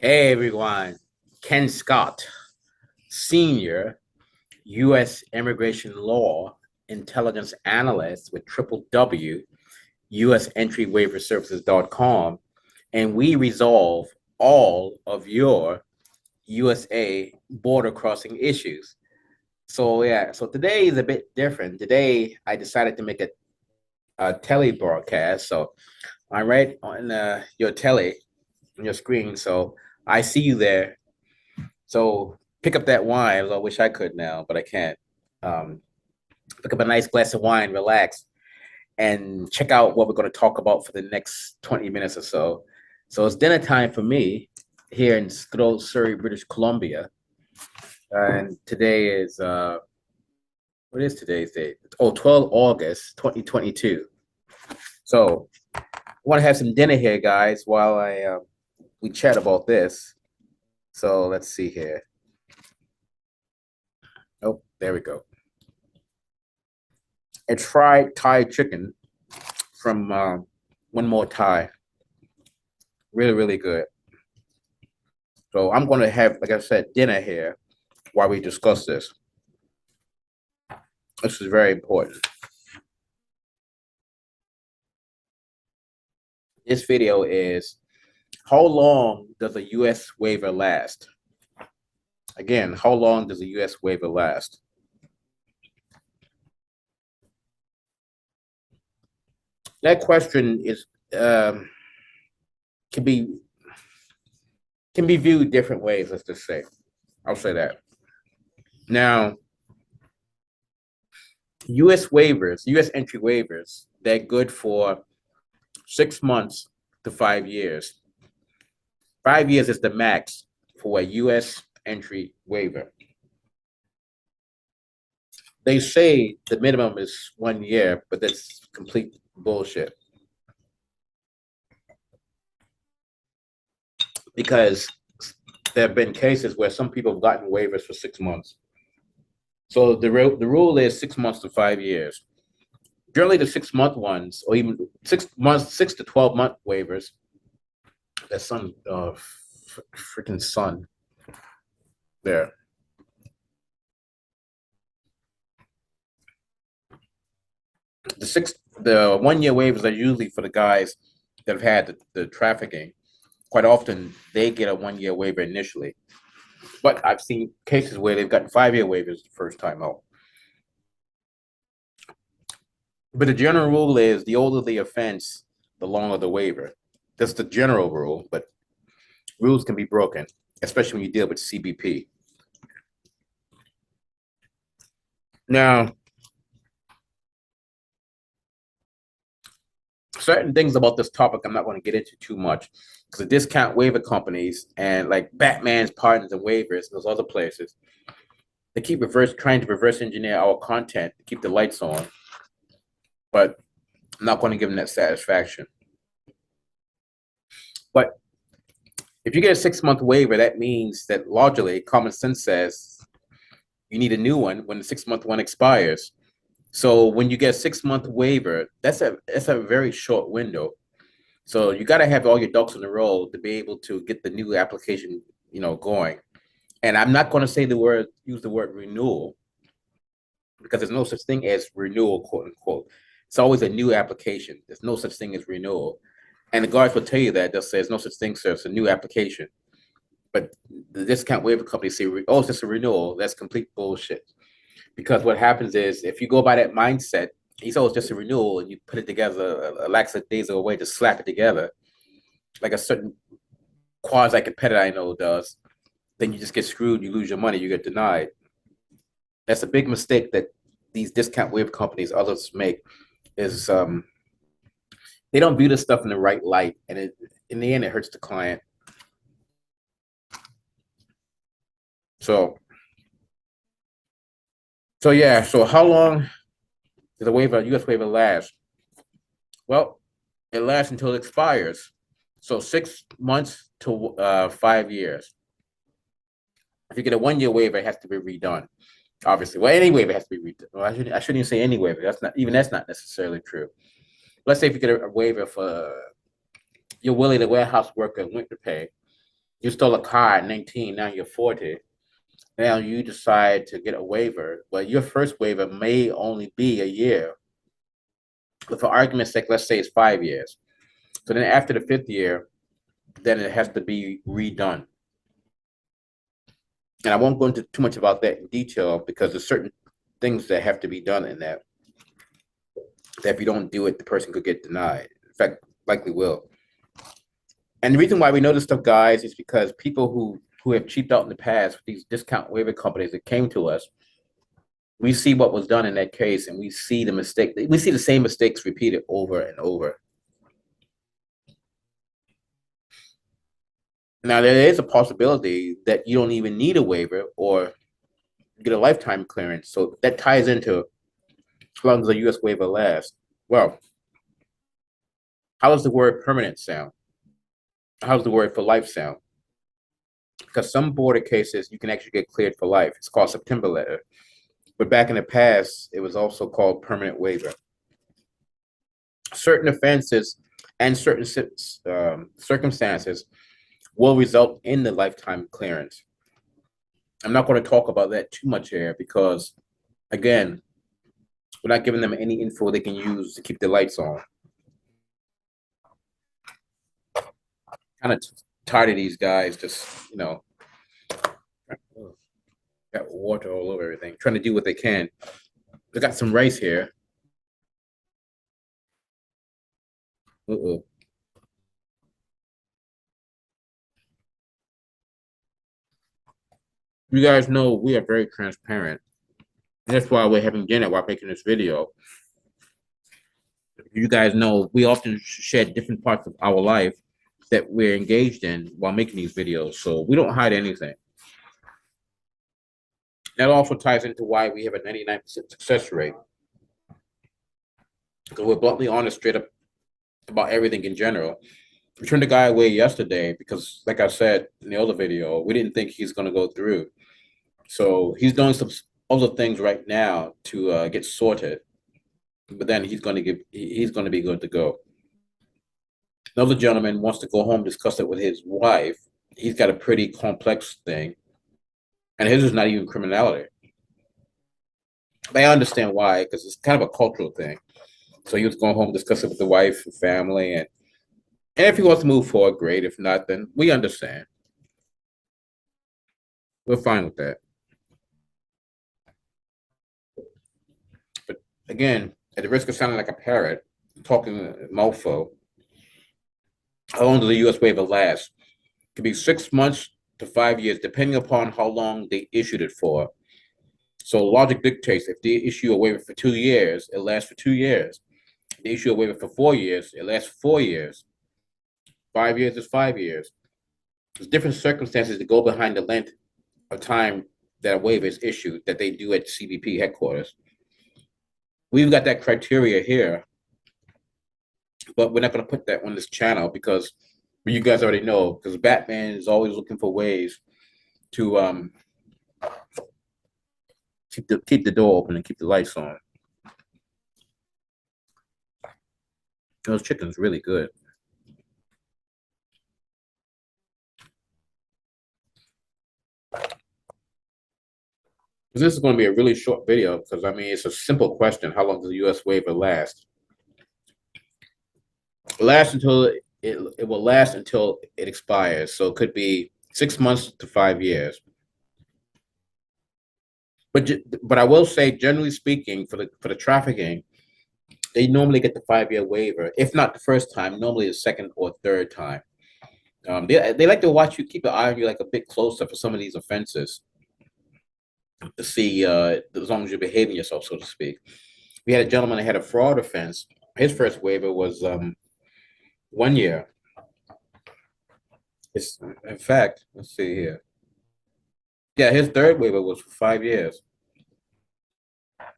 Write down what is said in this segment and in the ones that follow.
Hey everyone, Ken Scott, Senior U.S. Immigration Law Intelligence Analyst with Triple W, U.S. Entry Waiver Services.com, and we resolve all of your USA border crossing issues. So today is a bit different. Today I decided to make a tele broadcast. So I'm right on your telly, on your screen. So I see you there. So pick up that wine. I wish I could now, but I can't. Um, Pick up a nice glass of wine, relax, and check out what we're going to talk about for the next 20 minutes or so. So it's dinner time for me here in good old Surrey, British Columbia. And today is, what is today's date? Oh, 12 August 2022. So I want to have some dinner here, guys, while we chat about this. So let's see here. Oh, there we go. A fried Thai chicken from One More Thai. Really, really good. So I'm going to have, like I said, dinner here while we discuss this. This is very important. This video is how long does a U.S. waiver last? Again, how long does a U.S. waiver last? That question is can be viewed different ways. Let's just say, I'll say that. Now, U.S. waivers, U.S. entry waivers, they're good for 6 months to 5 years. 5 years is the max for a U.S. entry waiver. They say the minimum is 1 year, but that's complete bullshit. Because there have been cases where some people have gotten waivers for 6 months. So the rule is 6 months to 5 years. Generally, the 6 month ones, or even 6 months, 6 to 12 month waivers. That sun, freaking sun. There. The 1 year waivers are usually for the guys that have had the trafficking. Quite often, they get a 1 year waiver initially. But I've seen cases where they've gotten 5 year waivers the first time out. But the general rule is the older the offense, the longer the waiver. That's the general rule, but rules can be broken, especially when you deal with CBP. Now, certain things about this topic I'm not going to get into too much because the discount waiver companies and like Batman's Partners and Waivers, those other places, they keep trying to reverse engineer our content to keep the lights on, but I'm not going to give them that satisfaction. But if you get a 6 month waiver, that means that logically, common sense says you need a new one when the 6 month one expires. So when you get a 6 month waiver, that's a very short window. So you got to have all your ducks in a row to be able to get the new application, going. And I'm not going to use the word renewal because there's no such thing as renewal, quote unquote. It's always a new application. There's no such thing as renewal. And the guards will tell you that. They'll say there's no such thing, sir. It's a new application. But the discount waiver companies say, oh, it's just a renewal. That's complete bullshit. Because what happens is if you go by that mindset, it's always just a renewal and you put it together a lackadaisical way to slap it together, like a certain quasi-competitor I know does, then you just get screwed, you lose your money, you get denied. That's a big mistake that these discount waiver companies, others make, is they don't view this stuff in the right light, and in the end, it hurts the client. So yeah. So how long does a U.S. waiver last? Well, it lasts until it expires. So 6 months to 5 years. If you get a 1 year waiver, it has to be redone. Obviously, well, any waiver has to be redone. Well, I shouldn't even say any waiver. That's not necessarily true. Let's say if you get a waiver for you're willing to warehouse worker winter pay, You stole a car at 19, now you're 40. Now you decide to get a waiver, but your first waiver may only be a year. But for argument's sake, let's say it's 5 years. So then after the fifth year, then it has to be redone. And I won't go into too much about that in detail because there's certain things that have to be done in that if you don't do it, the person could get denied. In fact, likely will. And the reason why we know this stuff, guys, is because people who have cheaped out in the past with these discount waiver companies that came to us, we see what was done in that case, and we see the mistake. We see the same mistakes repeated over and over. Now, there is a possibility that you don't even need a waiver or get a lifetime clearance. So that ties into how long does a U.S. waiver last? Well, how does the word permanent sound? How does the word for life sound? Because some border cases, you can actually get cleared for life. It's called September letter. But back in the past, it was also called permanent waiver. Certain offenses and certain circumstances will result in the lifetime clearance. I'm not going to talk about that too much here because, again, we're not giving them any info they can use to keep the lights on. Kind of tired of these guys just, got water all over everything, trying to do what they can. They got some rice here. Uh-oh. You guys know we are very transparent. And that's why we're having dinner while making this video. You guys know we often share different parts of our life that we're engaged in while making these videos. So we don't hide anything. That also ties into why we have a 99% success rate. Because we're bluntly honest, straight up about everything in general. We turned the guy away yesterday because, like I said in the other video, we didn't think he's going to go through. So he's doing some other things right now to get sorted. But then he's going to be good to go. Another gentleman wants to go home, discuss it with his wife. He's got a pretty complex thing, and his is not even criminality. But I understand why, because it's kind of a cultural thing. So he was going home, discuss it with the wife and family, and if he wants to move forward, great. If not, then we understand. We're fine with that. But again, at the risk of sounding like a parrot, talking mofo, how long does the U.S. waiver last? It could be 6 months to 5 years, depending upon how long they issued it for. So logic dictates if they issue a waiver for 2 years, it lasts for 2 years. If they issue a waiver for 4 years, it lasts 4 years. 5 years is 5 years. There's different circumstances that go behind the length of time that a waiver is issued that they do at CBP headquarters. We've got that criteria here, but we're not going to put that on this channel because you guys already know, because Batman is always looking for ways to keep the door open and keep the lights on. Those chicken's really good. This is going to be a really short video because I mean it's a simple question: how long does the U.S. waiver last? It will last until it expires. So it could be 6 months to 5 years. But I will say, generally speaking, for the trafficking, they normally get the 5 year waiver. If not the first time, normally the second or third time. They like to watch you, keep an eye on you like a bit closer for some of these offenses to see as long as you're behaving yourself, so to speak. We had a gentleman that had a fraud offense. His first waiver was 1 year. In fact, let's see here. Yeah, his third waiver was for 5 years.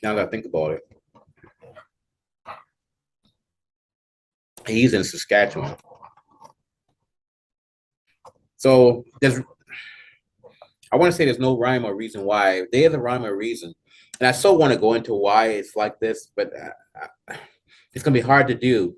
Now that I think about it, he's in Saskatchewan. So I want to say there's no rhyme or reason why. There's a rhyme or reason, and I still want to go into why it's like this, but it's gonna be hard to do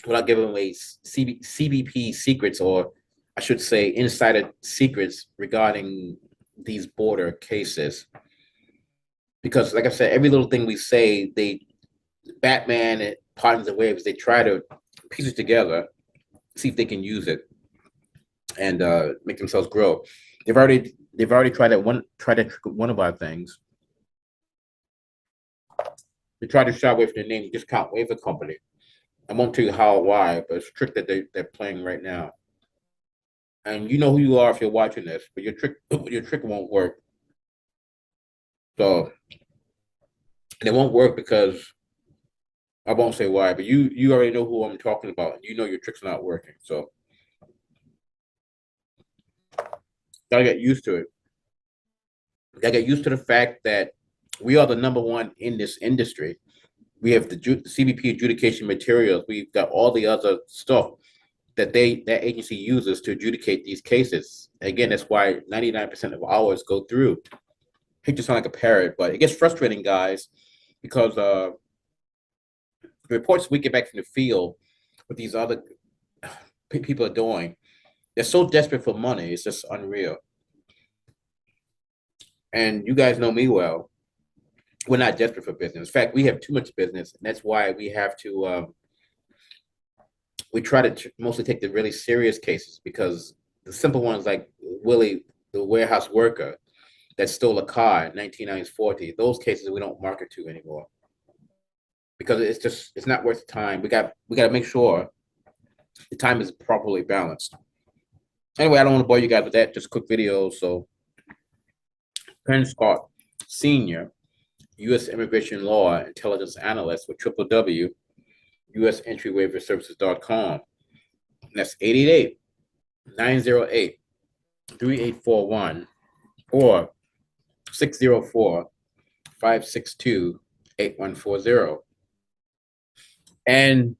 without giving away CBP secrets or I should say, insider secrets regarding these border cases. Because, like I said, every little thing we say, Batman and Partners and Waves, they try to piece it together, see if they can use it and make themselves grow. They've already tried to trick one of our things. They tried to shy away from the name Discount Waiver Company. I won't tell you how or why, but it's a trick that they're playing right now. And you know who you are if you're watching this, but your trick won't work. So and it won't work because I won't say why, but you already know who I'm talking about. You know your trick's not working. So gotta get used to it. Gotta get used to the fact that we are the number one in this industry. We have the CBP adjudication materials. We've got all the other stuff that agency uses to adjudicate these cases. Again, that's why 99% of ours go through. I hate to sound like a parrot, but it gets frustrating, guys, because the reports we get back from the field, what these other people are doing, they're so desperate for money. It's just unreal. And you guys know me well. We're not desperate for business. In fact, we have too much business, and that's why we have to. We try to mostly take the really serious cases because the simple ones like Willie, the warehouse worker that stole a car in 1940, those cases we don't market to anymore because it's not worth the time. We got to make sure the time is properly balanced. Anyway, I don't want to bore you guys with that. Just a quick video. So, Penn Scott, Senior, U.S. Immigration Law Intelligence Analyst with www.usentry-waiver-services.com. That's 888-908-3841 or 604-562-8140. And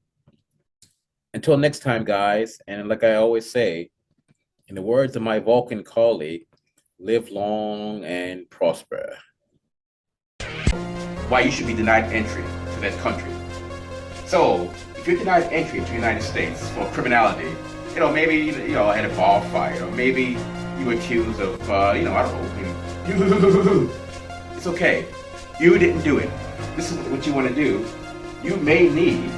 until next time, guys, and like I always say, in the words of my Vulcan colleague, live long and prosper. Why you should be denied entry to that country. So, if you're denied entry to the United States for criminality, maybe, had a bar fight, or maybe you were accused of, I don't know, it's okay. You didn't do it. This is what you want to do. You may need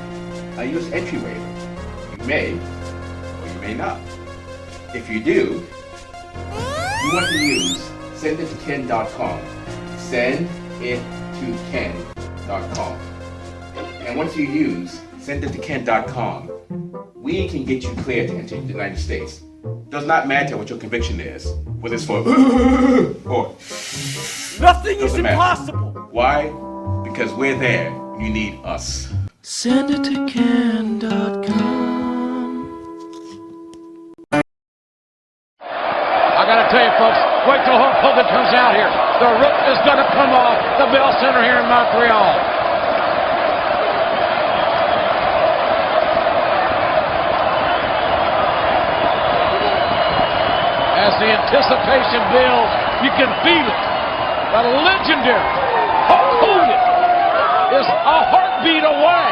a U.S. entry waiver. You may, or you may not. If you do, you want to use sendittoken.com. Sendittoken.com. And once you use sendittoken.com, we can get you cleared to enter the United States. Does not matter what your conviction is, whether it's for or nothing is impossible. Why? Because we're there. You need us. Sendittoken.com. I gotta tell you, folks, wait till Hulk Hogan comes out here. The roof is gonna come off the Bell Center here in Montreal. As the anticipation builds, you can feel it. The legendary Hulk Hogan is a heartbeat away